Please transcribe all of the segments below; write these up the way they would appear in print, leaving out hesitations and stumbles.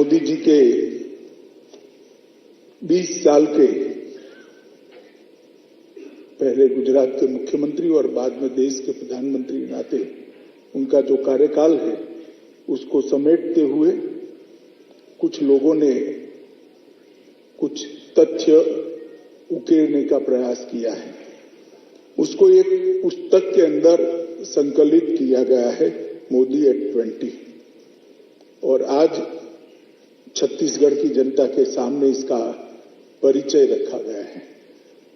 मोदी जी के 20 साल के पहले गुजरात के मुख्यमंत्री और बाद में देश के प्रधानमंत्री नाते उनका जो कार्यकाल है उसको समेटते हुए कुछ लोगों ने कुछ तथ्य उकेरने का प्रयास किया है। उसको एक पुस्तक के अंदर संकलित किया गया है, मोदी एट 20, और आज छत्तीसगढ़ की जनता के सामने इसका परिचय रखा गया है।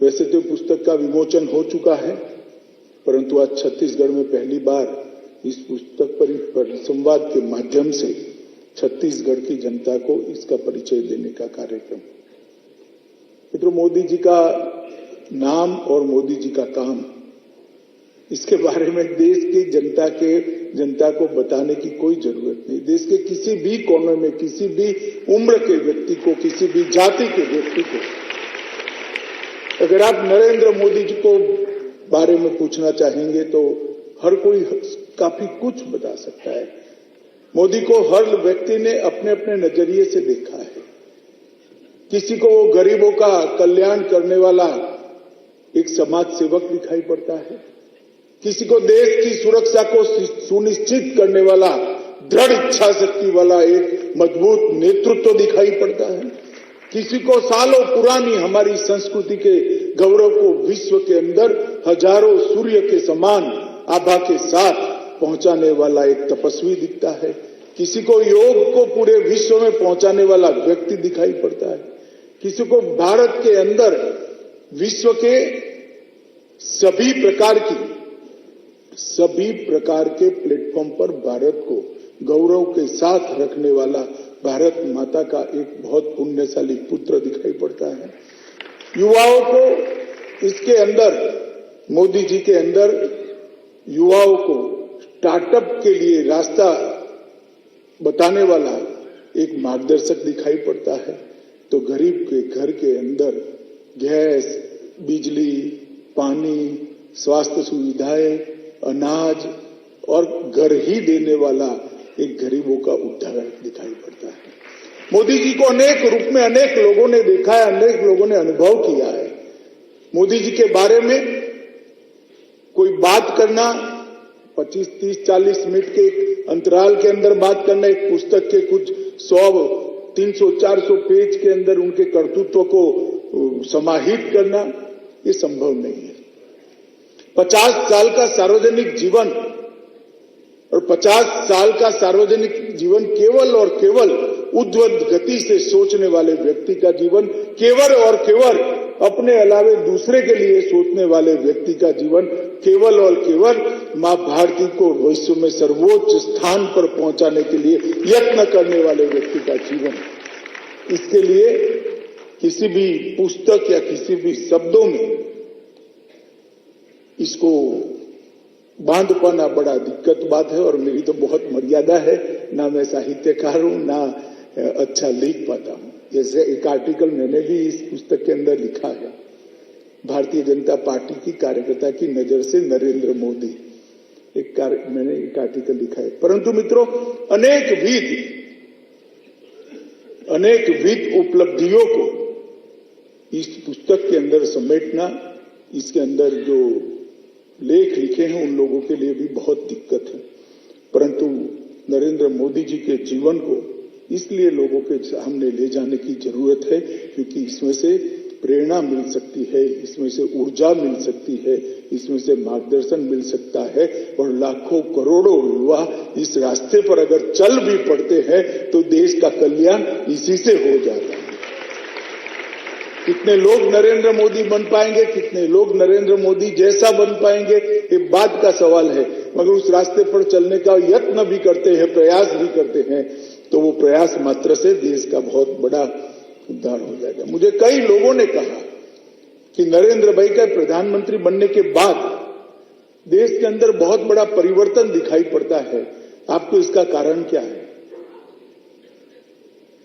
वैसे तो पुस्तक का विमोचन हो चुका है, परंतु आज छत्तीसगढ़ में पहली बार इस पुस्तक पर संवाद के माध्यम से छत्तीसगढ़ की जनता को इसका परिचय देने का कार्यक्रम। मित्रों, मोदी जी का नाम और मोदी जी का काम, इसके बारे में देश की जनता को बताने की कोई जरूरत नहीं। देश के किसी भी कोने में, किसी भी उम्र के व्यक्ति को, किसी भी जाति के व्यक्ति को, अगर आप नरेंद्र मोदी जी को बारे में पूछना चाहेंगे तो हर कोई काफी कुछ बता सकता है। मोदी को हर व्यक्ति ने अपने अपने नजरिए से देखा है। किसी को वो गरीबों का कल्याण करने वाला एक समाज सेवक दिखाई पड़ता है, किसी को देश की सुरक्षा को सुनिश्चित करने वाला दृढ़ इच्छा शक्ति वाला एक मजबूत नेतृत्व दिखाई पड़ता है, किसी को सालों पुरानी हमारी संस्कृति के गौरव को विश्व के अंदर हजारों सूर्य के समान आभा के साथ पहुंचाने वाला एक तपस्वी दिखता है, किसी को योग को पूरे विश्व में पहुंचाने वाला व्यक्ति दिखाई पड़ता है, किसी को भारत के अंदर विश्व के सभी प्रकार के प्लेटफॉर्म पर भारत को गौरव के साथ रखने वाला भारत माता का एक बहुत पुण्यशाली पुत्र दिखाई पड़ता है। युवाओं को इसके अंदर, मोदी जी के अंदर युवाओं को स्टार्टअप के लिए रास्ता बताने वाला एक मार्गदर्शक दिखाई पड़ता है। तो गरीब के घर के अंदर गैस, बिजली, पानी, स्वास्थ्य सुविधाएं, अनाज और घर ही देने वाला एक गरीबों का उदाहरण दिखाई पड़ता है। मोदी जी को अनेक रूप में अनेक लोगों ने देखा है, अनेक लोगों ने अनुभव किया है। मोदी जी के बारे में कोई बात करना, 25, 30, 40 मिनट के अंतराल के अंदर बात करना, एक पुस्तक के कुछ 100, 300, 400 पेज के अंदर उनके कर्तृत्व को समाहित करना, ये संभव नहीं है। 50 साल का सार्वजनिक जीवन और 50 साल का सार्वजनिक जीवन केवल और केवल उद्वत गति से सोचने वाले व्यक्ति का जीवन, केवल और केवल अपने अलावे दूसरे के लिए सोचने वाले व्यक्ति का जीवन, केवल और केवल मां भारती को विश्व में सर्वोच्च स्थान पर पहुंचाने के लिए यत्न करने वाले व्यक्ति का जीवन। इसके लिए किसी भी पुस्तक या किसी भी शब्दों में इसको बांध पाना बड़ा दिक्कत बात है, और मेरी तो बहुत मर्यादा है, ना मैं साहित्यकार हूं, ना अच्छा लिख पाता हूं। जैसे एक आर्टिकल मैंने भी इस पुस्तक के अंदर लिखा है, भारतीय जनता पार्टी की कार्यकर्ता की नजर से नरेंद्र मोदी, मैंने एक आर्टिकल लिखा है। परंतु मित्रों, अनेक विध उपलब्धियों को इस पुस्तक के अंदर समेटना, इसके अंदर जो लेख लिखे हैं उन लोगों के लिए भी बहुत दिक्कत है। परंतु नरेंद्र मोदी जी के जीवन को इसलिए लोगों के सामने ले जाने की जरूरत है क्योंकि इसमें से प्रेरणा मिल सकती है, इसमें से ऊर्जा मिल सकती है, इसमें से मार्गदर्शन मिल सकता है, और लाखों करोड़ों युवा इस रास्ते पर अगर चल भी पड़ते हैं तो देश का कल्याण इसी से हो जाता है। कितने लोग नरेंद्र मोदी बन पाएंगे, कितने लोग नरेंद्र मोदी जैसा बन पाएंगे, ये बात का सवाल है, मगर उस रास्ते पर चलने का यत्न भी करते हैं, प्रयास भी करते हैं, तो वो प्रयास मात्र से देश का बहुत बड़ा उद्धार हो जाएगा। मुझे कई लोगों ने कहा कि नरेंद्र भाई का प्रधानमंत्री बनने के बाद देश के अंदर बहुत बड़ा परिवर्तन दिखाई पड़ता है, आपको इसका कारण क्या है?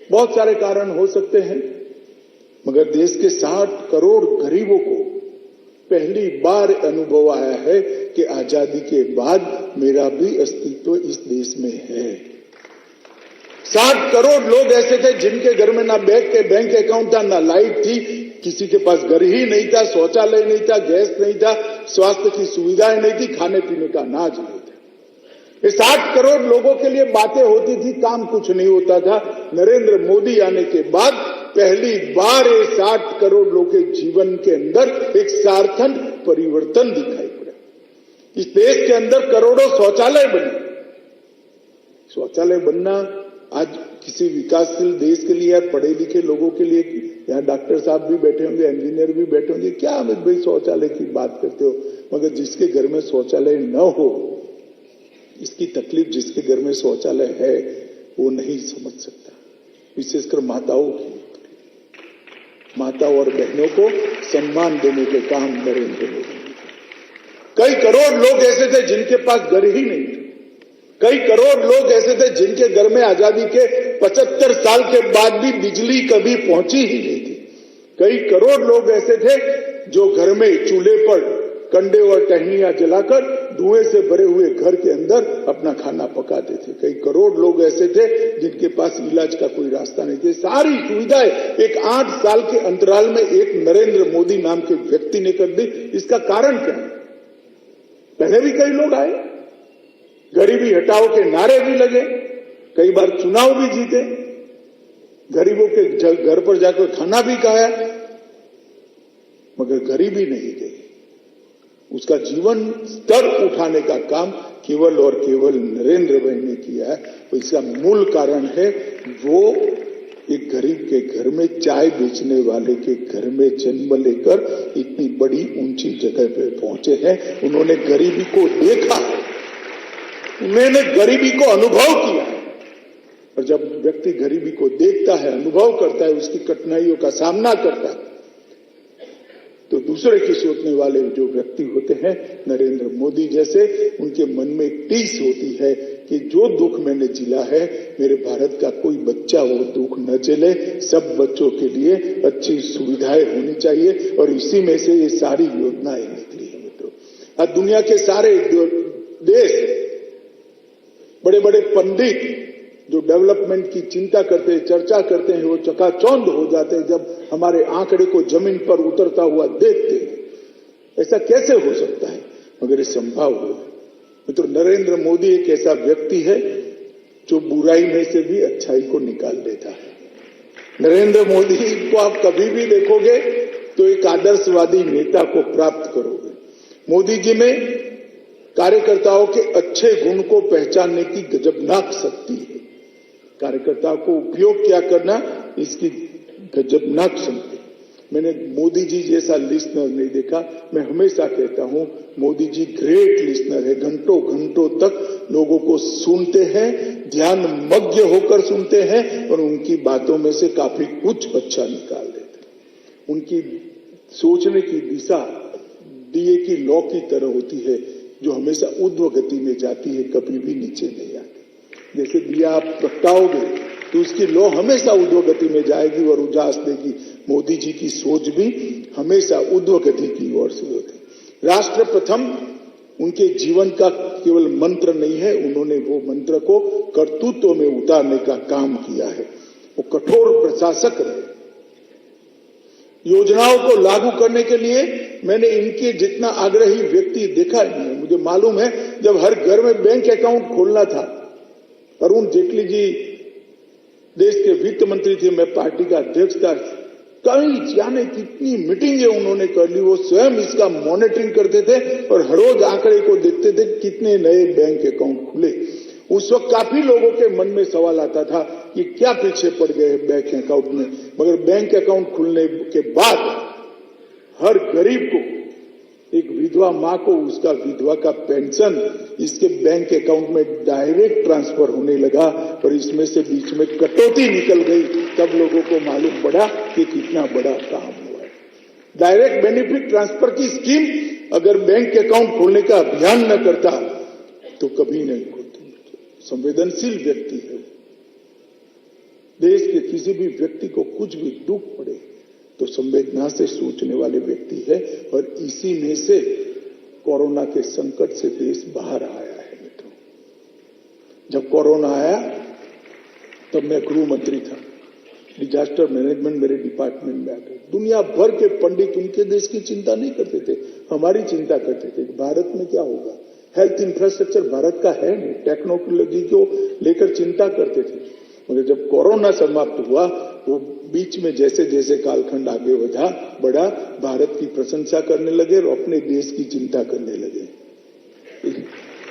बहुत सारे कारण हो सकते हैं, मगर देश के 60 करोड़ गरीबों को पहली बार अनुभव आया है कि आजादी के बाद मेरा भी अस्तित्व इस देश में है। 60 करोड़ लोग ऐसे थे जिनके घर में ना बैंक अकाउंट था, ना लाइट थी, किसी के पास घर ही नहीं था, शौचालय नहीं था, गैस नहीं था, स्वास्थ्य की सुविधाएं नहीं थी, खाने पीने का अनाज नहीं था। ये 60 करोड़ लोगों के लिए बातें होती थी, काम कुछ नहीं होता था। नरेंद्र मोदी आने के बाद पहली बार ये 60 करोड़ लोगों के जीवन के अंदर एक सार्थक परिवर्तन दिखाई पड़ा। इस देश के अंदर करोड़ों शौचालय बने। शौचालय बनना आज किसी विकासशील देश के लिए, यार पढ़े लिखे लोगों के लिए, यहाँ डॉक्टर साहब भी बैठे होंगे, इंजीनियर भी बैठे होंगे, क्या अमित भाई शौचालय की बात करते हो, मगर जिसके घर में शौचालय न हो, इसकी तकलीफ जिसके घर में शौचालय है वो नहीं समझ सकता। विशेषकर माताओं की, माताओं और बहनों को सम्मान देने के काम नरेंद्र मोदी ने। कई करोड़ लोग ऐसे थे जिनके पास घर ही नहीं थे। कई करोड़ लोग ऐसे थे जिनके घर में आजादी के 75 साल के बाद भी बिजली कभी पहुंची ही नहीं थी। कई करोड़ लोग ऐसे थे जो घर में चूल्हे पर कंडे और टहनियां जलाकर धुएं से भरे हुए घर के अंदर अपना खाना पकाते थे। कई करोड़ लोग ऐसे थे जिनके पास इलाज का कोई रास्ता नहीं था। सारी सुविधाएं एक 8 साल के अंतराल में एक नरेंद्र मोदी नाम के व्यक्ति ने कर दी। इसका कारण क्या है? पहले भी कई लोग आए, गरीबी हटाओ के नारे भी लगे, कई बार चुनाव भी जीते, गरीबों के घर पर जाकर खाना भी खाया, मगर गरीबी नहीं गई। उसका जीवन स्तर उठाने का काम केवल और केवल नरेंद्र भाई ने किया है। तो इसका मूल कारण है वो एक गरीब के घर में, चाय बेचने वाले के घर में जन्म लेकर इतनी बड़ी ऊंची जगह पे पहुंचे हैं। उन्होंने गरीबी को देखा, उन्होंने गरीबी को अनुभव किया। और जब व्यक्ति गरीबी को देखता है, अनुभव करता है, उसकी कठिनाइयों का सामना करता है, तो दूसरे की सोचने वाले जो व्यक्ति होते हैं नरेंद्र मोदी जैसे, उनके मन में एक टीस होती है कि जो दुख मैंने झेला है, मेरे भारत का कोई बच्चा वो दुख न झेले। सब बच्चों के लिए अच्छी सुविधाएं होनी चाहिए और इसी में से ये सारी योजनाएं निकली है। मित्रों, आज दुनिया के सारे देश, बड़े बड़े पंडित जो डेवलपमेंट की चिंता करते हैं, चर्चा करते हैं, वो चकाचौंध हो जाते हैं जब हमारे आंकड़े को जमीन पर उतरता हुआ देखते हैं। ऐसा कैसे हो सकता है? मगर ये संभव हुआ। तो नरेंद्र मोदी एक ऐसा व्यक्ति है जो बुराई में से भी अच्छाई को निकाल देता है। नरेंद्र मोदी को आप कभी भी देखोगे तो एक आदर्शवादी नेता को प्राप्त करोगे। मोदी जी में कार्यकर्ताओं के अच्छे गुण को पहचानने की गजबनाक शक्ति है। कार्यकर्ताओं को उपयोग क्या करना, इसकी गजबनाक शक्ति। मैंने मोदी जी जैसा लिस्नर नहीं देखा। मैं हमेशा कहता हूं मोदी जी ग्रेट लिस्नर है। घंटों घंटों तक लोगों को सुनते हैं, ध्यान मग्न होकर सुनते हैं और उनकी बातों में से काफी कुछ अच्छा निकाल देते हैं। उनकी सोचने की दिशा दिए की लौ की तरह होती है, जो हमेशा ऊर्ध्व गति में जाती है, कभी भी नीचे नहीं आती। जैसे दिया आप प्रगटाओगे तो उसकी लौ हमेशा ऊर्ध्व गति में जाएगी और उजास देगी। मोदी जी की सोच भी हमेशा ऊर्ध्व गति की ओर से होती। राष्ट्र प्रथम उनके जीवन का केवल मंत्र नहीं है, उन्होंने वो मंत्र को कर्तृत्व में उतारने का काम किया है। वो कठोर प्रशासक रहे। योजनाओं को लागू करने के लिए मैंने इनके जितना आग्रही व्यक्ति देखा नहीं है। मुझे मालूम है जब हर घर में बैंक अकाउंट खोलना था, अरुण जेटली जी देश के वित्त मंत्री थे, मैं पार्टी का अध्यक्ष था, कई जाने कितनी मीटिंगें उन्होंने कर ली। वो स्वयं इसका मॉनिटरिंग करते थे और हर रोज आंकड़े को देखते थे कितने नए बैंक अकाउंट खुले। उस वक्त काफी लोगों के मन में सवाल आता था कि क्या पीछे पड़ गए बैंक अकाउंट में। मगर बैंक अकाउंट खुलने के बाद हर गरीब को, एक विधवा मां को उसका विधवा का पेंशन इसके बैंक अकाउंट में डायरेक्ट ट्रांसफर होने लगा और इसमें से बीच में कटौती निकल गई। तब लोगों को मालूम पड़ा कि कितना बड़ा काम हुआ है। डायरेक्ट बेनिफिट ट्रांसफर की स्कीम अगर बैंक अकाउंट खोलने का अभियान न करता तो कभी नहीं खोलती। संवेदनशील व्यक्ति है। देश के किसी भी व्यक्ति को कुछ भी दुख पड़े तो संवेदना से सोचने वाले व्यक्ति है और इसी में से कोरोना के संकट से देश बाहर आया है। मित्रों, जब कोरोना आया तब मैं गृह मंत्री था, डिजास्टर मैनेजमेंट मेरे डिपार्टमेंट में आते। दुनिया भर के पंडित उनके देश की चिंता नहीं करते थे, हमारी चिंता करते थे। भारत में क्या होगा, हेल्थ इंफ्रास्ट्रक्चर भारत का है नहीं, टेक्नोलॉजी को लेकर चिंता करते थे। मगर जब कोरोना समाप्त हुआ, वो बीच में जैसे जैसे कालखंड आगे बढ़ा, भारत की प्रशंसा करने लगे और अपने देश की चिंता करने लगे।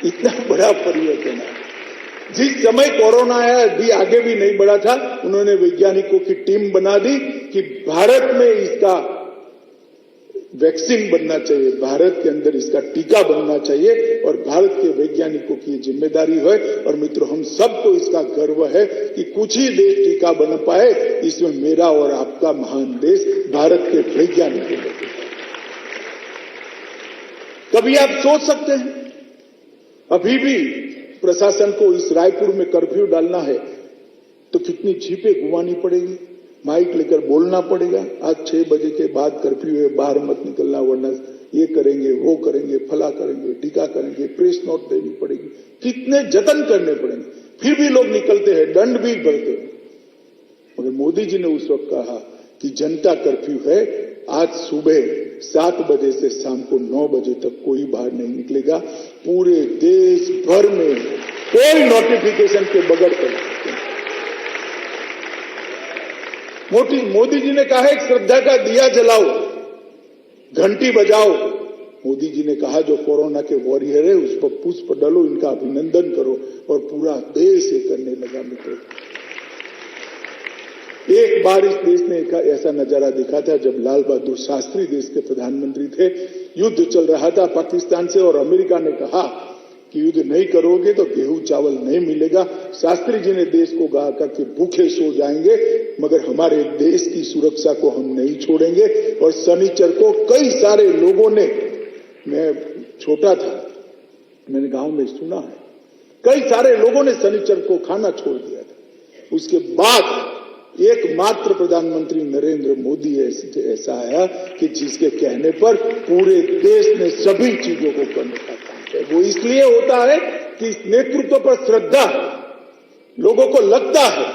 इतना बड़ा परिवर्तन है। जिस समय कोरोना आया, अभी आगे भी नहीं बढ़ा था, उन्होंने वैज्ञानिकों की टीम बना दी कि भारत में इसका वैक्सीन बनना चाहिए, भारत के अंदर इसका टीका बनना चाहिए और भारत के वैज्ञानिकों की जिम्मेदारी है। और मित्रों, हम सबको इसका गर्व है कि कुछ ही देश टीका बन पाए, इसमें मेरा और आपका महान देश भारत के वैज्ञानिकों ने। कभी आप सोच सकते हैं, अभी भी प्रशासन को इस रायपुर में कर्फ्यू डालना है तो कितनी जीपें घुमानी पड़ेगी, माइक लेकर बोलना पड़ेगा, आज 6 बजे के बाद कर्फ्यू है, बाहर मत निकलना, वरना ये करेंगे, वो करेंगे, फला करेंगे, टीका करेंगे, प्रेस नोट देनी पड़ेगी, कितने जतन करने पड़ेंगे, फिर भी लोग निकलते हैं, दंड भी भरते हैं। मगर मोदी जी ने उस वक्त कहा कि जनता कर्फ्यू है, आज सुबह 7 बजे से शाम को 9 बजे तक कोई बाहर नहीं निकलेगा, पूरे देश भर में कोई नोटिफिकेशन के बगैर कर सकते हैं। मोदी जी ने कहा एक श्रद्धा का दिया जलाओ, घंटी बजाओ। मोदी जी ने कहा जो कोरोना के वॉरियर है उस पर पुष्प डालो, इनका अभिनंदन करो, और पूरा देश ये करने लगा। मित्रों, एक बार इस देश ने ऐसा नजारा देखा था जब लाल बहादुर शास्त्री देश के प्रधानमंत्री थे, युद्ध चल रहा था पाकिस्तान से और अमेरिका ने कहा कि युद्ध नहीं करोगे तो गेहूं चावल नहीं मिलेगा। शास्त्री जी ने देश को कहा कि भूखे सो जाएंगे मगर हमारे देश की सुरक्षा को हम नहीं छोड़ेंगे। और शनिचर को कई सारे लोगों ने, मैं छोटा था, मैंने गांव में सुना है, कई सारे लोगों ने शनिचर को खाना छोड़ दिया था। उसके बाद एकमात्र प्रधानमंत्री नरेंद्र मोदी ऐसा आया कि जिसके कहने पर पूरे देश ने सभी चीजों को करने का काम किया। वो इसलिए होता है कि इस नेतृत्व पर श्रद्धा, लोगों को लगता है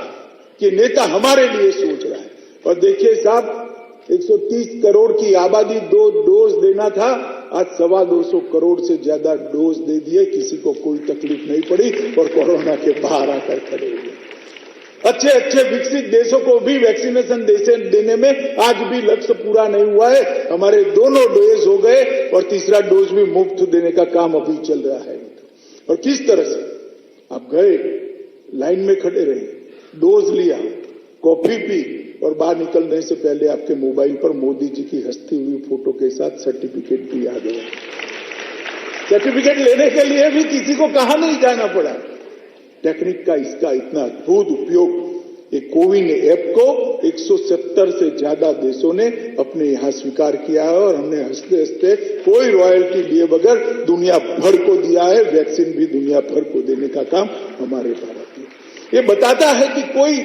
कि नेता हमारे लिए सोच रहा है। और देखिए साहब, 130 करोड़ की आबादी 2 डोज देना था, आज 225 करोड़ से ज्यादा डोज दे दिए, किसी को कोई तकलीफ नहीं पड़ी और कोरोना के बाहर आकर खड़े हुए। अच्छे विकसित देशों को भी वैक्सीनेशन देने में आज भी लक्ष्य पूरा नहीं हुआ है। हमारे दोनों डोज हो गए और तीसरा डोज भी मुफ्त देने का काम अभी चल रहा है। और किस तरह से आप गए, लाइन में खड़े रहे, डोज लिया, कॉफी पी और बाहर निकलने से पहले आपके मोबाइल पर मोदी जी की हंसती हुई फोटो के साथ सर्टिफिकेट भी आ गया। सर्टिफिकेट लेने के लिए भी किसी को कहाँ नहीं जाना पड़ा। टेक्निक का इसका इतना अद्भुत उपयोग, एक कोविन ऐप को 170 से ज्यादा देशों ने अपने यहां स्वीकार किया है और हमने हंसते हंसते कोई रॉयल्टी लिए बगैर दुनिया भर को दिया है। वैक्सीन भी दुनिया भर को देने का काम हमारे भारत में। ये बताता है कि कोई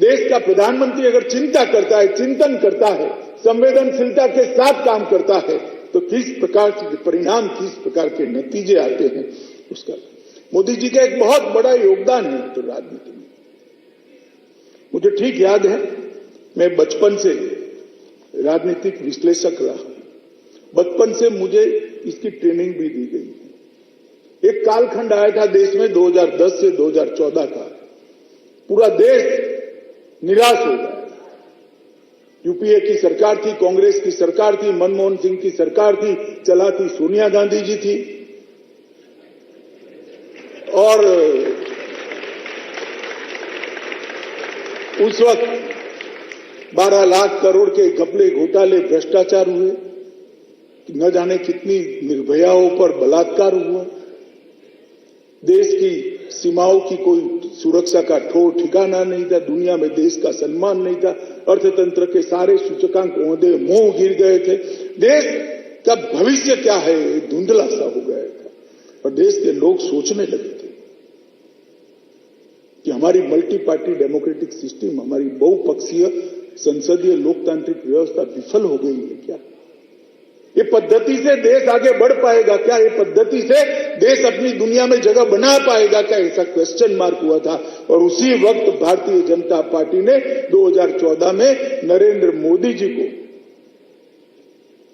देश का प्रधानमंत्री अगर चिंता करता है, चिंतन करता है, संवेदनशीलता के साथ काम करता है तो किस प्रकार के परिणाम, किस प्रकार के नतीजे आते हैं उसका। मोदी जी का एक बहुत बड़ा योगदान है तो राजनीति में। मुझे ठीक याद है, मैं बचपन से राजनीतिक विश्लेषक रहा, बचपन से मुझे इसकी ट्रेनिंग भी दी गई। एक कालखंड आया था देश में 2010 से 2014 का, पूरा देश निराश हो गया। यूपीए की सरकार थी, कांग्रेस की सरकार थी, मनमोहन सिंह की सरकार थी, चलाती सोनिया गांधी जी थी और उस वक्त 12 लाख करोड़ के घपले, घोटाले, भ्रष्टाचार हुए, न जाने कितनी निर्भयाओं पर बलात्कार हुआ, देश की सीमाओं की कोई सुरक्षा का ठोर ठिकाना नहीं था, दुनिया में देश का सम्मान नहीं था, अर्थतंत्र के सारे सूचकांक औंधे मुंह गिर गए थे, देश का भविष्य क्या है धुंधला सा हो गया था। और देश के लोग सोचने लगे थे कि हमारी मल्टी पार्टी डेमोक्रेटिक सिस्टम, हमारी बहुपक्षीय संसदीय लोकतांत्रिक व्यवस्था विफल हो गई है क्या? ये पद्धति से देश आगे बढ़ पाएगा क्या? ये पद्धति से देश अपनी दुनिया में जगह बना पाएगा क्या, ऐसा क्वेश्चन मार्क हुआ था। और उसी वक्त भारतीय जनता पार्टी ने 2014 में नरेंद्र मोदी जी को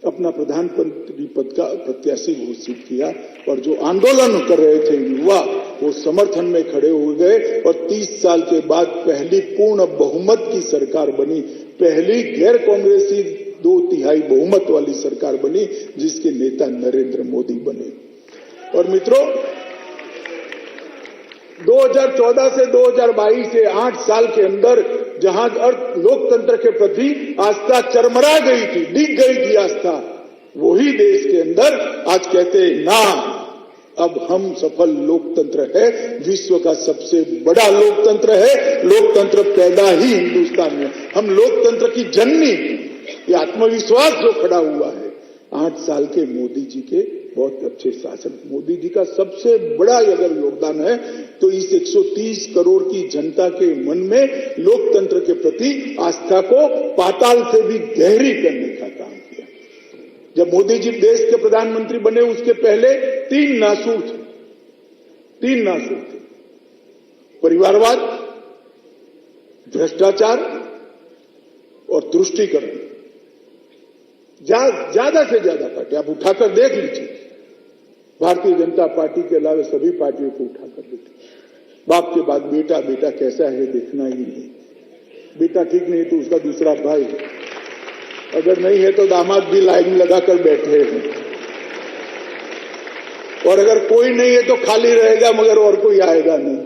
अपना प्रधानमंत्री पद का प्रत्याशी घोषित किया और जो आंदोलन कर रहे थे युवा, वो समर्थन में खड़े हो गए और 30 साल के बाद पहली पूर्ण बहुमत की सरकार बनी, पहली गैर कांग्रेसी 2/3 बहुमत वाली सरकार बनी, जिसके नेता नरेंद्र मोदी बने। और मित्रों, 2014 से 2022 से 8 साल के अंदर जहां लोकतंत्र के प्रति आस्था चरमरा गई थी, डिग गई थी आस्था, वही देश के अंदर आज कहते हैं ना, अब हम सफल लोकतंत्र है, विश्व का सबसे बड़ा लोकतंत्र है, लोकतंत्र पैदा ही हिंदुस्तान में, हम लोकतंत्र की जननी, ये आत्मविश्वास जो खड़ा हुआ है 8 साल के मोदी जी के बहुत अच्छे शासन, मोदी जी का सबसे बड़ा अगर योगदान है तो इस 130 करोड़ की जनता के मन में लोकतंत्र के प्रति आस्था को पाताल से भी गहरी करने का काम किया। जब मोदी जी देश के प्रधानमंत्री बने उसके पहले 3 नासूर थे, परिवारवाद, भ्रष्टाचार और तुष्टीकरण। ज्यादा से ज्यादा पार्टी आप उठाकर देख लीजिए, भारतीय जनता पार्टी के अलावा सभी पार्टियों को उठाकर देखिए, बाप के बाद बेटा, बेटा कैसा है देखना ही नहीं, बेटा ठीक नहीं तो उसका दूसरा भाई, अगर नहीं है तो दामाद भी लाइन लगाकर बैठे हैं, और अगर कोई नहीं है तो खाली रहेगा मगर और कोई आएगा नहीं।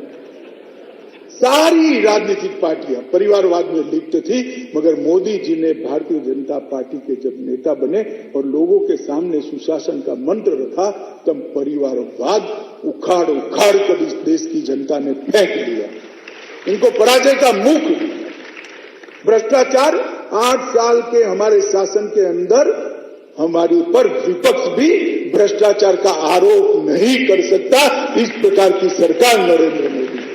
सारी राजनीतिक पार्टियां परिवारवाद में लिप्त थी, मगर मोदी जी ने भारतीय जनता पार्टी के जब नेता बने और लोगों के सामने सुशासन का मंत्र रखा, तब परिवारवाद उखाड़ उखाड़ कर इस देश की जनता ने फेंक दिया, इनको पराजय का मुख। भ्रष्टाचार 8 साल के हमारे शासन के अंदर हमारे ऊपर विपक्ष भी भ्रष्टाचार का आरोप नहीं कर सकता, इस प्रकार की सरकार नरेंद्र मोदी है।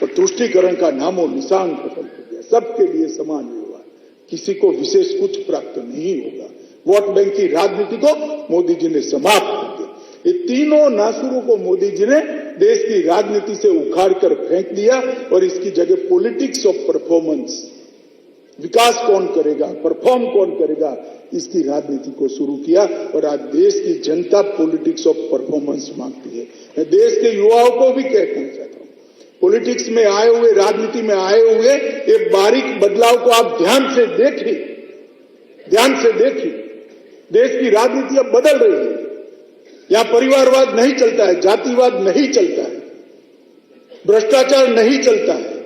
और तुष्टीकरण का नामो निशान खत्म हो गया, सबके लिए समान व्यवहार, किसी को विशेष कुछ प्राप्त नहीं होगा। वोट बैंक की राजनीति को मोदी जी ने समाप्त कर दिया। ये तीनों नासुरों को मोदी जी ने देश की राजनीति से उखाड़ कर फेंक दिया और इसकी जगह पॉलिटिक्स ऑफ परफॉर्मेंस, विकास कौन करेगा, परफॉर्म कौन करेगा, इसकी राजनीति को शुरू किया। और आज देश की जनता पॉलिटिक्स ऑफ परफॉर्मेंस मांगती है। मैं देश के युवाओं को भी कहना चाहता हूं, पॉलिटिक्स में आए हुए, राजनीति में आए हुए ये बारीक बदलाव को आप ध्यान से देखिए, ध्यान से देखिए। देश की राजनीति अब बदल रही है, यहां परिवारवाद नहीं चलता है, जातिवाद नहीं चलता है, भ्रष्टाचार नहीं चलता है,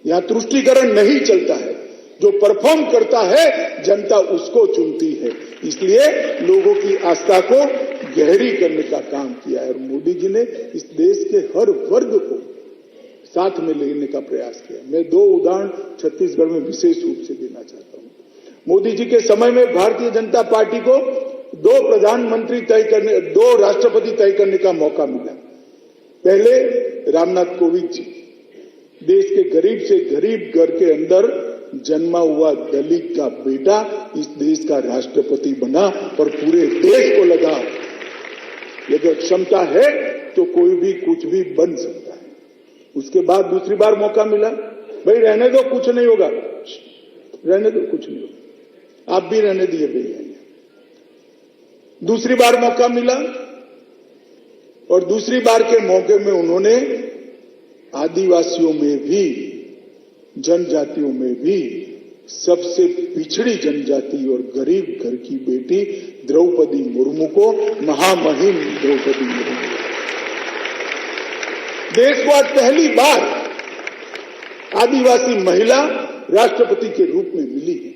यहां तुष्टीकरण नहीं चलता है। जो परफॉर्म करता है जनता उसको चुनती है, इसलिए लोगों की आस्था को गहरी करने का काम किया है। और मोदी जी ने इस देश के हर वर्ग को साथ में लेने का प्रयास किया। मैं 2 उदाहरण छत्तीसगढ़ में विशेष रूप से देना चाहता हूं। मोदी जी के समय में भारतीय जनता पार्टी को 2 प्रधानमंत्री तय करने, 2 राष्ट्रपति तय करने का मौका मिला। पहले रामनाथ कोविंद जी, देश के गरीब से गरीब घर के अंदर जन्मा हुआ दलित का बेटा इस देश का राष्ट्रपति बना और पूरे देश को लगा अगर क्षमता है तो कोई भी कुछ भी बन सकता है। उसके बाद दूसरी बार मौका मिला, भाई रहने दो कुछ नहीं होगा, रहने दो कुछ नहीं होगा, आप भी रहने दिए भैया। दूसरी बार मौका मिला और दूसरी बार के मौके में उन्होंने आदिवासियों में भी, जनजातियों में भी सबसे पिछड़ी जनजाति और गरीब घर की बेटी द्रौपदी मुर्मू को, महामहिम द्रौपदी मुर्मू, देश को आज पहली बार आदिवासी महिला राष्ट्रपति के रूप में मिली है।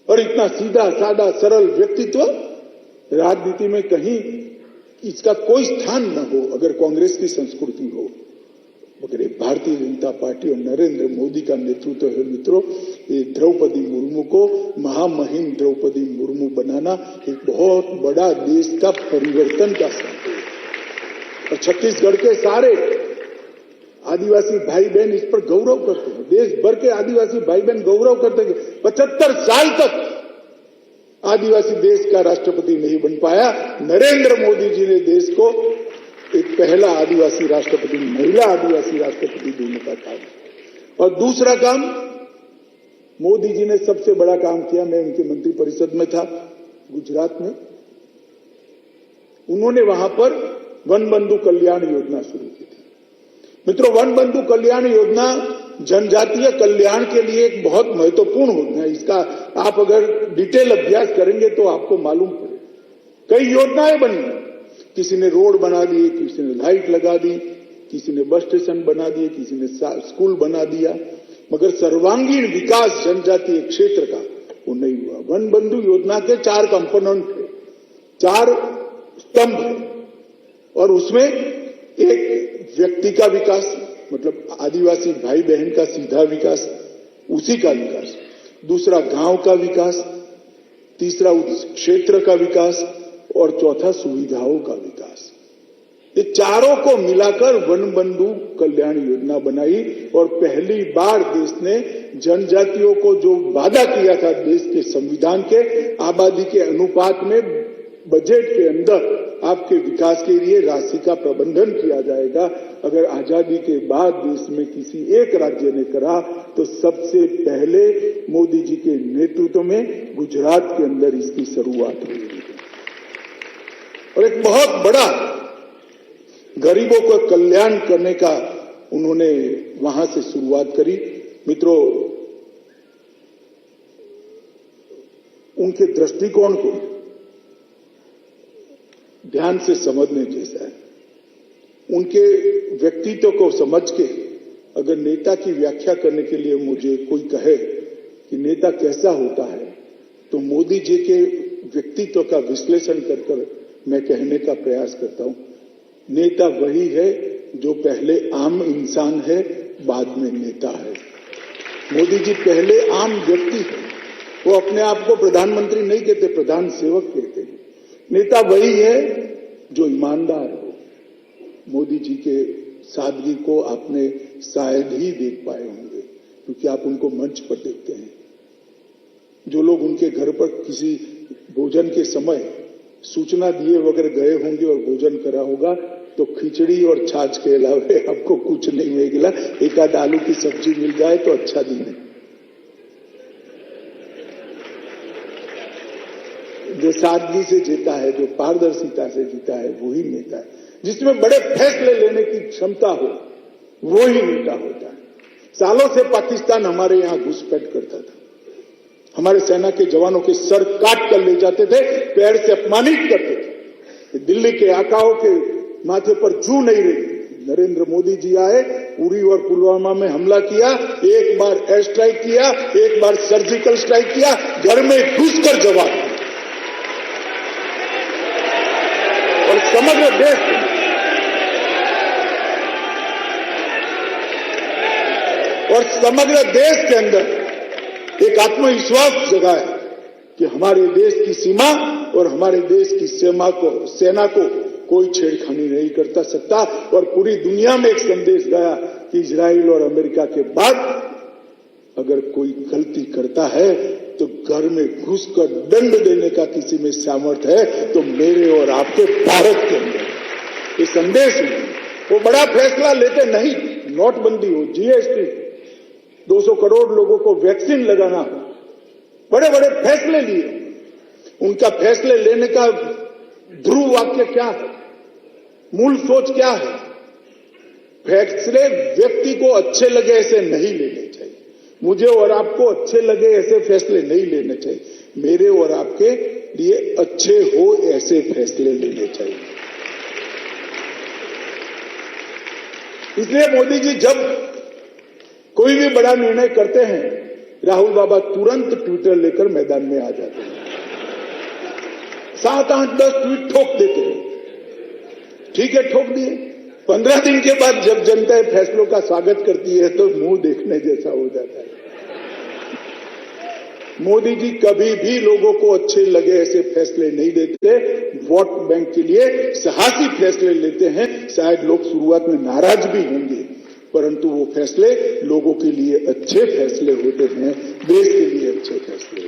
और इतना सीधा साधा सरल व्यक्तित्व राजनीति में कहीं इसका कोई स्थान न हो अगर कांग्रेस की संस्कृति हो, मगर भारतीय जनता पार्टी और नरेंद्र मोदी का नेतृत्व है। मित्रों, ये द्रौपदी मुर्मू को महामहिम द्रौपदी मुर्मू बनाना एक बहुत बड़ा देश का परिवर्तन का संकेत है। और छत्तीसगढ़ के सारे आदिवासी भाई बहन इस पर गौरव करते हैं, देश भर के आदिवासी भाई बहन गौरव करते हैं। 75 साल तक आदिवासी देश का राष्ट्रपति नहीं बन पाया। नरेंद्र मोदी जी ने देश को एक पहला आदिवासी राष्ट्रपति, महिला आदिवासी राष्ट्रपति देने का काम। और दूसरा काम, मोदी जी ने सबसे बड़ा काम किया, मैं उनके मंत्रिपरिषद में था गुजरात में, उन्होंने वहां पर वन बंधु कल्याण योजना शुरू की थी। मित्रों, वन बंधु कल्याण योजना जनजातीय कल्याण के लिए एक बहुत महत्वपूर्ण योजना है। इसका आप अगर डिटेल अभ्यास करेंगे तो आपको मालूम पड़े। कई योजनाएं बनी, किसी ने रोड बना दिए, किसी ने लाइट लगा दी, किसी ने बस स्टेशन बना दिए, किसी ने स्कूल बना दिया, मगर सर्वांगीण विकास जनजातीय क्षेत्र का वो नहीं हुआ। वन बंधु योजना के 4 कंपोनेंट थे, 4 स्तंभ है, और उसमें एक व्यक्ति का विकास, मतलब आदिवासी भाई बहन का सीधा विकास, उसी का विकास, दूसरा गांव का विकास, तीसरा उस क्षेत्र का विकास, और चौथा सुविधाओं का विकास। ये चारों को मिलाकर वन बंधु कल्याण योजना बनाई। और पहली बार देश ने जनजातियों को जो वादा किया था देश के संविधान के आबादी के अनुपात में, बजट के अंदर आपके विकास के लिए राशि का प्रबंधन किया जाएगा, अगर आजादी के बाद देश में किसी एक राज्य ने करा तो सबसे पहले मोदी जी के नेतृत्व में गुजरात के अंदर इसकी शुरुआत हुई। और एक बहुत बड़ा गरीबों को कल्याण करने का उन्होंने वहां से शुरुआत करी। मित्रों, उनके दृष्टिकोण को ध्यान से समझने जैसा है। उनके व्यक्तित्व को समझ के अगर नेता की व्याख्या करने के लिए मुझे कोई कहे कि नेता कैसा होता है, तो मोदी जी के व्यक्तित्व का विश्लेषण कर मैं कहने का प्रयास करता हूं। नेता वही है जो पहले आम इंसान है, बाद में नेता है। मोदी जी पहले आम व्यक्ति है, वो अपने आप को प्रधानमंत्री नहीं कहते, प्रधान सेवक कहते हैं। नेता वही है जो ईमानदार हो। मोदी जी के सादगी को आपने शायद ही देख पाए होंगे, क्योंकि आप उनको मंच पर देखते हैं। जो लोग उनके घर पर किसी भोजन के समय सूचना दिए वगैरह गए होंगे और भोजन करा होगा, तो खिचड़ी और छाछ के अलावा आपको कुछ नहीं मिलेगा। एक आध आलू की सब्जी मिल जाए तो अच्छा दिन है। जो सादगी से जीता है, जो पारदर्शिता से जीता है, वही नेता है। जिसमें बड़े फैसले लेने की क्षमता हो, वो ही नेता होता है। सालों से पाकिस्तान हमारे यहां घुसपैठ करता था, हमारे सेना के जवानों के सर काट कर ले जाते थे, पैर से अपमानित करते थे। दिल्ली के आकाओं के माथे पर जू नहीं रही। नरेंद्र मोदी जी आए, उरी और पुलवामा में हमला किया, एक बार एयर स्ट्राइक किया, एक बार सर्जिकल स्ट्राइक किया, घर में घुसकर जवाब दिया। और समग्र देश के अंदर एक आत्मविश्वास जगाया कि हमारे देश की सीमा और हमारे देश की सेना को कोई छेड़खानी नहीं कर सकता। और पूरी दुनिया में एक संदेश गया कि इजराइल और अमेरिका के बाद अगर कोई गलती करता है तो घर में घुसकर दंड देने का किसी में सामर्थ्य है तो मेरे और आपके भारत के अंदर ये संदेश है। वो बड़ा फैसला लेते नहीं, नोटबंदी हो, जीएसटी, 200 करोड़ लोगों को वैक्सीन लगाना हो, बड़े बड़े फैसले लिए। उनका फैसले लेने का ध्रुव वाक्य क्या है, मूल सोच क्या है? फैसले व्यक्ति को अच्छे लगे ऐसे नहीं लेने चाहिए। मुझे और आपको अच्छे लगे ऐसे फैसले नहीं लेने चाहिए। मेरे और आपके लिए अच्छे हो ऐसे फैसले लेने चाहिए। इसलिए मोदी जी जब कोई भी बड़ा निर्णय करते हैं, राहुल बाबा तुरंत ट्विटर लेकर मैदान में आ जाते हैं, 7, 8, 10 ट्वीट ठोक देते हैं। ठीक है, ठोक दिए। 15 दिन के बाद जब जनता फैसलों का स्वागत करती है तो मुंह देखने जैसा हो जाता है। मोदी जी कभी भी लोगों को अच्छे लगे ऐसे फैसले नहीं देते, वोट बैंक के लिए साहसी फैसले लेते हैं। शायद लोग शुरुआत में नाराज भी होंगे, परंतु वो फैसले लोगों के लिए अच्छे फैसले होते हैं, देश के लिए अच्छे फैसले।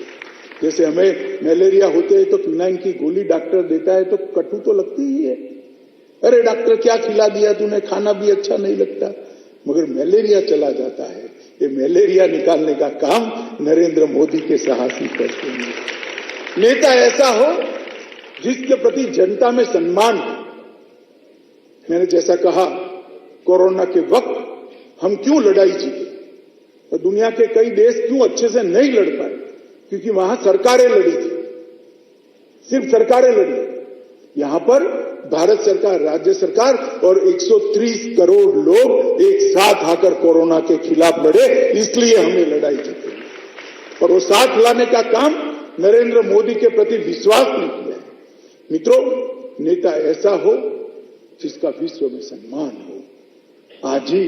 जैसे हमें मलेरिया होते है तो क्विनाइन की गोली डॉक्टर देता है तो कटु तो लगती ही है, अरे डॉक्टर क्या खिला दिया तूने, खाना भी अच्छा नहीं लगता, मगर मलेरिया चला जाता है। ये मलेरिया निकालने का काम नरेंद्र मोदी के साहसी करते हैं। नेता ऐसा हो जिसके प्रति जनता में सम्मान हो। मैंने जैसा कहा, कोरोना के वक्त हम क्यों लड़ाई जीते और दुनिया के कई देश क्यों अच्छे से नहीं लड़ पाए, क्योंकि वहां सरकारें लड़ी थी, सिर्फ सरकारें लड़ी। यहां पर भारत सरकार, राज्य सरकार और 130 करोड़ लोग एक साथ आकर कोरोना के खिलाफ लड़े, इसलिए हमने लड़ाई जीती। और वो साथ लाने का काम नरेंद्र मोदी के प्रति विश्वास ने किया है। मित्रों, नेता ऐसा हो जिसका विश्व में सम्मान हो। आज ही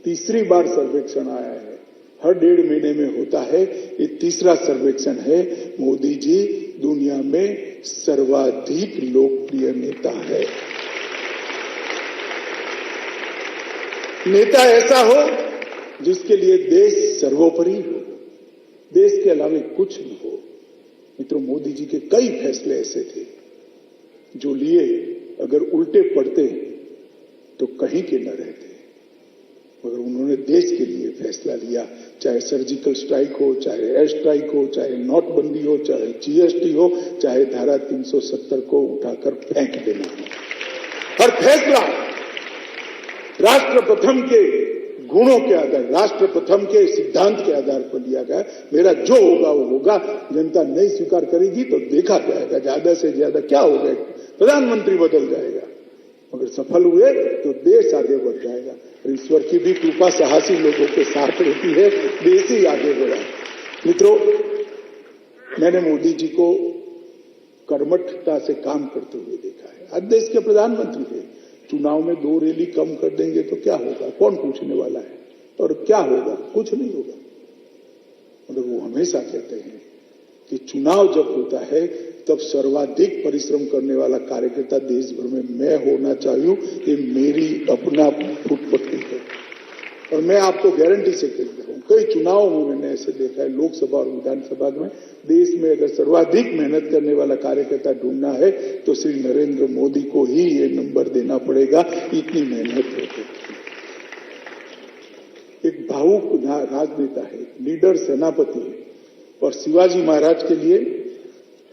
तीसरी बार सर्वेक्षण आया है, हर 1.5 महीने में होता है, ये तीसरा सर्वेक्षण है। मोदी जी दुनिया में सर्वाधिक लोकप्रिय नेता है। नेता ऐसा हो जिसके लिए देश सर्वोपरि हो, देश के अलावा कुछ न हो। मित्रों, मोदी जी के कई फैसले ऐसे थे जो लिए अगर उल्टे पड़ते तो कहीं के न रहते, मगर उन्होंने देश के लिए फैसला लिया, चाहे सर्जिकल स्ट्राइक हो, चाहे एयर स्ट्राइक हो, चाहे नोटबंदी हो, चाहे जीएसटी हो, चाहे धारा 370 को उठाकर फेंक देना हो। हर फैसला राष्ट्र प्रथम के गुणों के आधार, राष्ट्र प्रथम के सिद्धांत के आधार पर लिया गया। मेरा जो होगा वो होगा, जनता नहीं स्वीकार करेगी तो देखा जाएगा, ज्यादा से ज्यादा क्या होगा, प्रधानमंत्री बदल जाएगा, मगर सफल हुए तो देश आगे बढ़ जाएगा। और ईश्वर की भी कृपा साहसी लोगों के साथ रहती है, देश ही आगे बढ़ा। मित्रों, मैंने मोदी जी को कर्मठता से काम करते हुए देखा है। आज देश के प्रधानमंत्री है, चुनाव में 2 रैली कम कर देंगे तो क्या होगा, कौन पूछने वाला है, और क्या होगा, कुछ नहीं होगा। मगर वो हमेशा कहते हैं कि चुनाव जब होता है तब सर्वाधिक परिश्रम करने वाला कार्यकर्ता देश भर में मैं होना चाहिए, ये मेरी अपना फुटपट्टी है। और मैं आपको गारंटी से कहता हूं, कई चुनावों में मैंने ऐसे देखा है, लोकसभा और विधानसभा में, देश में अगर सर्वाधिक मेहनत करने वाला कार्यकर्ता ढूंढना है तो श्री नरेंद्र मोदी को ही ये नंबर देना पड़ेगा, इतनी मेहनत होती है। एक भावुक राजनेता है, लीडर, सेनापति है। और शिवाजी महाराज के लिए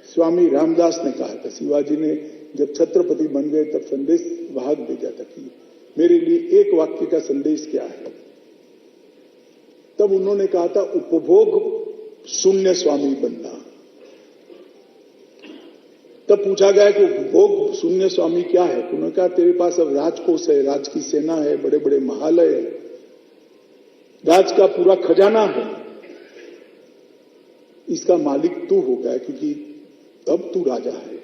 स्वामी रामदास ने कहा था, शिवाजी ने जब छत्रपति बन गए तब संदेश वाहक भेजा था कि मेरे लिए एक वाक्य का संदेश क्या है। तब उन्होंने कहा था, उपभोग शून्य स्वामी बनना। तब पूछा गया कि उपभोग शून्य स्वामी क्या है, तो उन्होंने कहा तेरे पास अब राजकोष है, राज की सेना है, बड़े बड़े महालय है, राज का पूरा खजाना है, इसका मालिक तू होगा क्योंकि अब तू राजा है,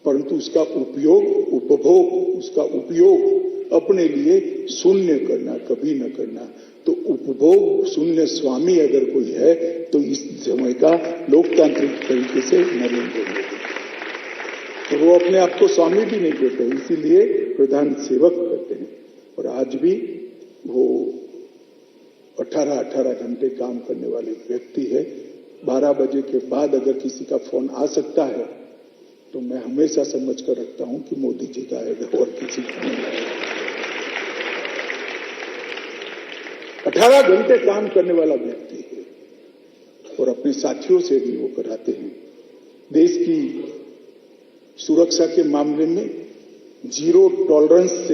परंतु उसका उपयोग, उपभोग, उसका उपयोग अपने लिए शून्य करना, कभी न करना। तो उपभोग शून्य स्वामी अगर कोई है तो इस समय का लोकतांत्रिक तरीके से नरेंद्र मोदी। तो वो अपने आप को स्वामी भी नहीं कहते, इसीलिए प्रधान सेवक कहते हैं। और आज भी वो 18 घंटे काम करने वाले व्यक्ति है। 12 बजे के बाद अगर किसी का फोन आ सकता है तो मैं हमेशा समझ कर रखता हूं कि मोदी जी का आएगा और किसी का नहीं आएगा। 18 घंटे काम करने वाला व्यक्ति है और अपने साथियों से भी वो कराते हैं। देश की सुरक्षा के मामले में जीरो टॉलरेंस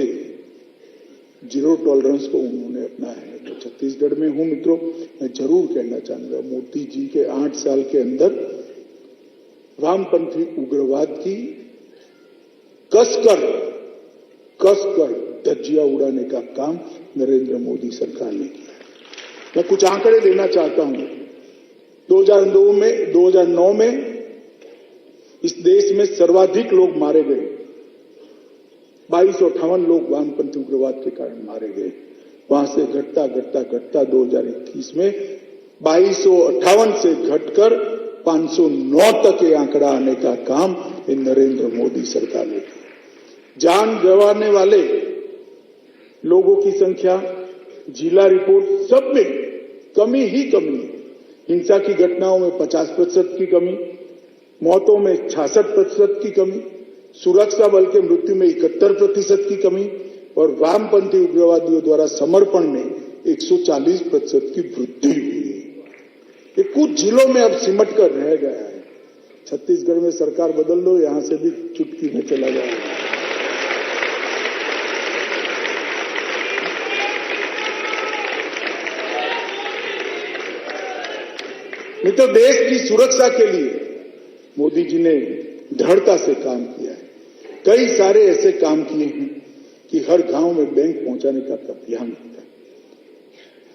को उन्होंने अपनाया है। तो छत्तीसगढ़ में हूं मित्रों, मैं जरूर कहना चाहूंगा, मोदी जी के 8 साल के अंदर वामपंथी उग्रवाद की कसकर धज्जियां उड़ाने का काम नरेंद्र मोदी सरकार ने किया। मैं कुछ आंकड़े देना चाहता हूं। 2009 में इस देश में सर्वाधिक लोग मारे गए, 2258 लोग वामपंथी उग्रवाद के कारण मारे गए। वहां से घटता 2021 में 2258 से घटकर 509 तक ये आंकड़ा आने का काम इन नरेंद्र मोदी सरकार ने किया। जान गंवाने वाले लोगों की संख्या, जिला रिपोर्ट, सब में कमी ही कमी है। हिंसा की घटनाओं में 50% की कमी, मौतों में 66% की कमी, सुरक्षा बल के मृत्यु में 71% की कमी और वामपंथी उग्रवादियों द्वारा समर्पण में 140% की वृद्धि हुई है। ये कुछ जिलों में अब सिमट कर रह गया है। छत्तीसगढ़ में सरकार बदल लो, यहां से भी चुटकी में चला जाएगा। नहीं तो देश की सुरक्षा के लिए मोदी जी ने दृढ़ता से काम किया है। कई सारे ऐसे काम किए हैं कि हर गांव में बैंक पहुंचाने का अभियान होता है।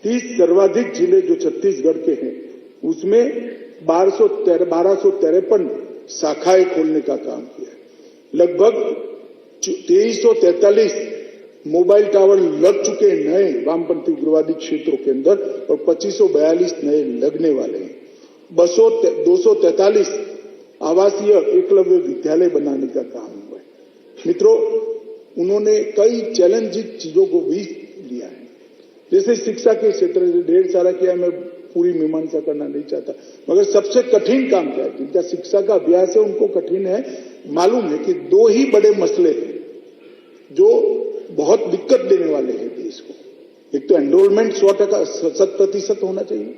30 सर्वाधिक जिले जो छत्तीसगढ़ के हैं उसमें 1253 शाखाएं खोलने का काम किया है। लगभग 2343 मोबाइल टावर लग चुके हैं नए वामपंथी उग्रवादी क्षेत्रों के अंदर और 2542 नए लगने वाले हैं। 243 आवासीय एकलव्य विद्यालय बनाने का काम हुआ है। मित्रों, उन्होंने कई चैलेंजिंग चीजों को भी लिया है, जैसे शिक्षा के क्षेत्र में ढेर सारा किया। मैं पूरी मीमांसा करना नहीं चाहता, मगर सबसे कठिन काम क्या है? जिनका शिक्षा का अभ्यास है उनको कठिन है। मालूम है कि 2 ही बड़े मसले हैं जो बहुत दिक्कत देने वाले हैं देश को। एक तो एनरोलमेंट 100% होना चाहिए,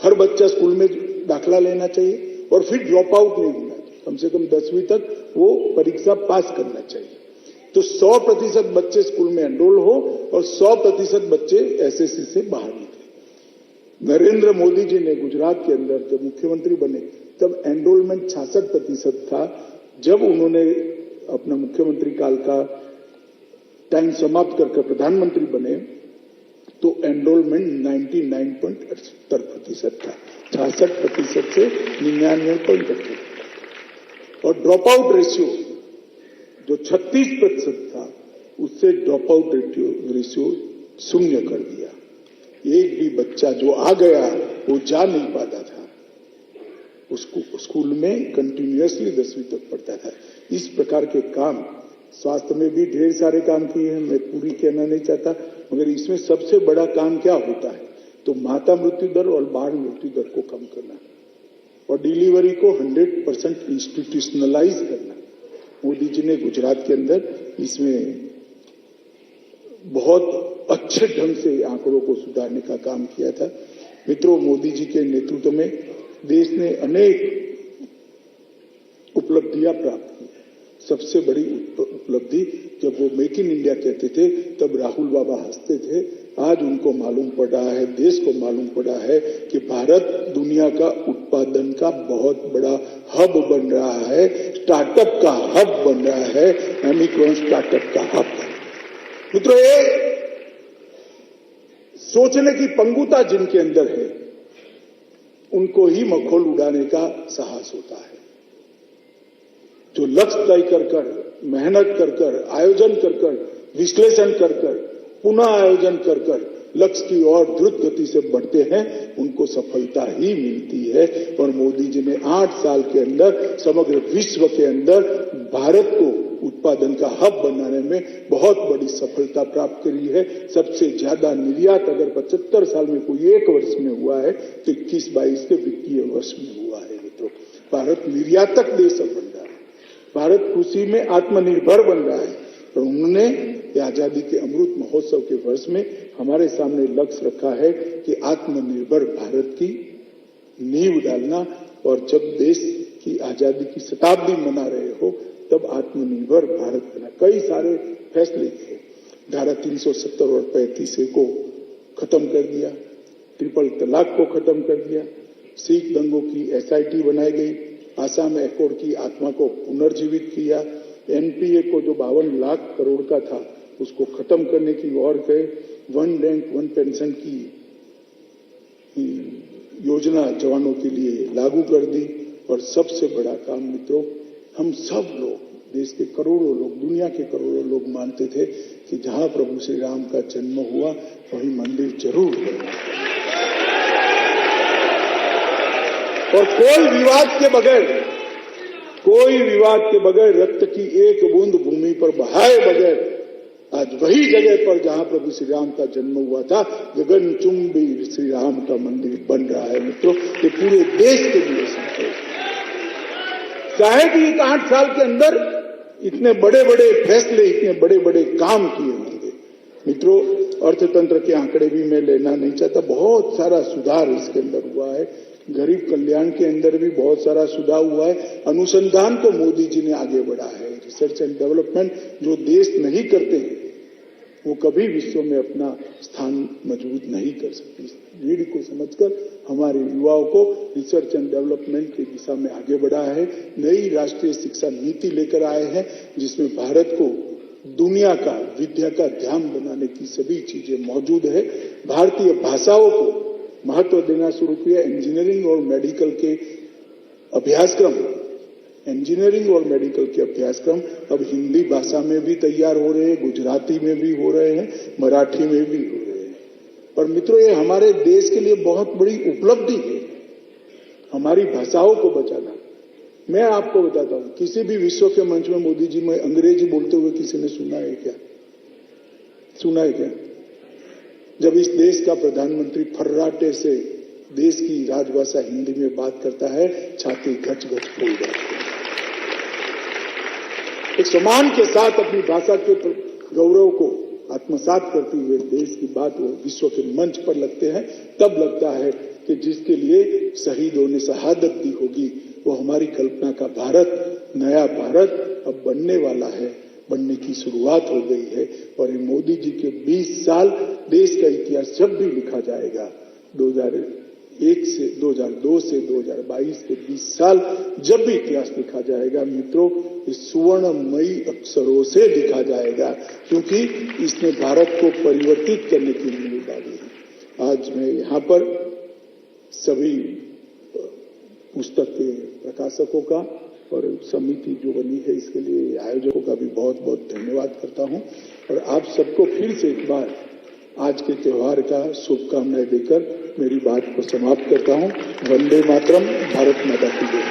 हर बच्चा स्कूल में दाखिला लेना चाहिए और फिर ड्रॉप आउट नहीं होना चाहिए, कम से कम 10वीं तक वो परीक्षा पास करना चाहिए। तो 100% बच्चे स्कूल में एनरोल हो और 100% बच्चे एसएससी से बाहर निकले। नरेंद्र मोदी जी ने गुजरात के अंदर जब मुख्यमंत्री बने तब एनरोलमेंट 66% था। जब उन्होंने अपना मुख्यमंत्री काल का टाइम समाप्त करके प्रधानमंत्री बने तो एनरोलमेंट 99.78% था, 66% से 99.8%। और ड्रॉप आउट रेशियो जो 36% था उससे ड्रॉप आउट रेशियो 0 कर दिया। एक भी बच्चा जो आ गया वो जा नहीं पाता था, उसको स्कूल में कंटिन्यूअसली 10वीं तक पढ़ता था। इस प्रकार के काम स्वास्थ्य में भी ढेर सारे काम किए हैं, मैं पूरी कहना नहीं चाहता, मगर इसमें सबसे बड़ा काम क्या होता है तो माता मृत्यु दर और बाल मृत्यु दर को कम करना और डिलीवरी को 100% इंस्टीट्यूशनलाइज करना। मोदी जी ने गुजरात के अंदर इसमें बहुत अच्छे ढंग से आंकड़ों को सुधारने का काम किया था। मित्रों, मोदी जी के नेतृत्व में देश ने अनेक उपलब्धियां प्राप्त की। सबसे बड़ी उपलब्धि जब वो मेक इन इंडिया कहते थे तब राहुल बाबा हंसते थे। आज उनको मालूम पड़ रहा है, देश को मालूम पड़ा है कि भारत दुनिया का उत्पादन का बहुत बड़ा हब बन रहा है, स्टार्टअप का हब बन रहा है, यूनिकॉर्न स्टार्टअप का हब। मित्रों, ये सोचने की पंगुता जिनके अंदर है उनको ही मखौल उड़ाने का साहस होता है। जो लक्ष्य तय कर मेहनत कर आयोजन कर विश्लेषण कर पुनः आयोजन कर लक्ष्य की ओर द्रुत गति से बढ़ते हैं उनको सफलता ही मिलती है। और मोदी जी ने 8 साल के अंदर समग्र विश्व के अंदर भारत को उत्पादन का हब बनाने में बहुत बड़ी सफलता प्राप्त करी है। सबसे ज्यादा निर्यात अगर 75 साल में कोई एक वर्ष में हुआ है तो 21-22 के वित्तीय वर्ष में हुआ है। मित्रों, भारत निर्यातक देश बन रहा है, भारत कृषि में आत्मनिर्भर बन रहा है। और उन्होंने आजादी के अमृत महोत्सव के वर्ष में हमारे सामने लक्ष्य रखा है कि आत्मनिर्भर भारत की नींव डालना। और जब देश की आजादी की शताब्दी मना रहे हो तब आत्मनिर्भर भारत बना। कई सारे फैसले किए, धारा 370 और 35A को खत्म कर दिया, ट्रिपल तलाक को खत्म कर दिया, सिख दंगों की SIT बनाई गई, आसाम एकॉर्ड की आत्मा को पुनर्जीवित किया, NPA को जो 52 लाख करोड़ का था उसको खत्म करने की ओर गए, 1 रैंक 1 पेंशन की योजना जवानों के लिए लागू कर दी। और सबसे बड़ा काम मित्रों, हम सब लोग, देश के करोड़ों लोग, दुनिया के करोड़ों लोग मानते थे कि जहां प्रभु श्री राम का जन्म हुआ वहीं मंदिर जरूर बनना। और कोई विवाद के बगैर रक्त की एक बूंद भूमि पर बहाए बगैर आज वही जगह पर जहां प्रभु श्री राम का जन्म हुआ था, गगनचुंबी श्री राम का मंदिर बन रहा है। मित्रों, ये पूरे देश के लिए संतोष है। शायद ही 8 साल के अंदर इतने बड़े बड़े फैसले, इतने बड़े बड़े काम किए होंगे। मित्रों, अर्थतंत्र के आंकड़े भी मैं लेना नहीं चाहता, बहुत सारा सुधार इसके अंदर हुआ है। गरीब कल्याण के अंदर भी बहुत सारा सुधार हुआ है। अनुसंधान को मोदी जी ने आगे बढ़ा है। रिसर्च एंड डेवलपमेंट जो देश नहीं करते हैं वो कभी विश्व में अपना स्थान मजबूत नहीं कर सकते। नीड को समझकर हमारे युवाओं को रिसर्च एंड डेवलपमेंट की दिशा में आगे बढ़ा है। नई राष्ट्रीय शिक्षा नीति लेकर आए हैं जिसमें भारत को दुनिया का, विद्या का ध्यान बनाने की सभी चीजें मौजूद है। भारतीय भाषाओं को महत्व देना शुरू किया। इंजीनियरिंग और मेडिकल के अभ्यासक्रम अब हिंदी भाषा में भी तैयार हो रहे हैं, गुजराती में भी हो रहे हैं, मराठी में भी हो रहे हैं। और मित्रों, ये हमारे देश के लिए बहुत बड़ी उपलब्धि है, हमारी भाषाओं को बचाना। मैं आपको बताता हूं, किसी भी विश्व के मंच में मोदी जी में अंग्रेजी बोलते हुए किसी ने सुना है क्या? जब इस देश का प्रधानमंत्री फर्राटे से देश की राजभाषा हिंदी में बात करता है, छाती गच गच फूल जाती है। एक सम्मान के साथ अपनी भाषा के गौरव को आत्मसात करते हुए देश की बात वो विश्व के मंच पर लगते हैं, तब लगता है कि जिसके लिए शहीदों ने शहादत दी होगी वो हमारी कल्पना का भारत, नया भारत अब बनने वाला है, बनने की शुरुआत हो गई है। और ये मोदी जी के 20 साल देश का इतिहास जब भी लिखा जाएगा, 2001 से 2002 से 2022 के 20 साल जब भी इतिहास लिखा जाएगा, मित्रों, इस सुवर्णमयी अक्षरों से लिखा जाएगा, क्योंकि इसने भारत को परिवर्तित करने की नींव डाली है। आज मैं यहाँ पर सभी पुस्तक के प्रकाशकों का और समिति जो बनी है इसके लिए आयोजकों का भी बहुत बहुत धन्यवाद करता हूं। और आप सबको फिर से एक बार आज के त्योहार का शुभकामनाएं देकर मेरी बात को समाप्त करता हूं। वंदे मातरम, भारत माता की जय।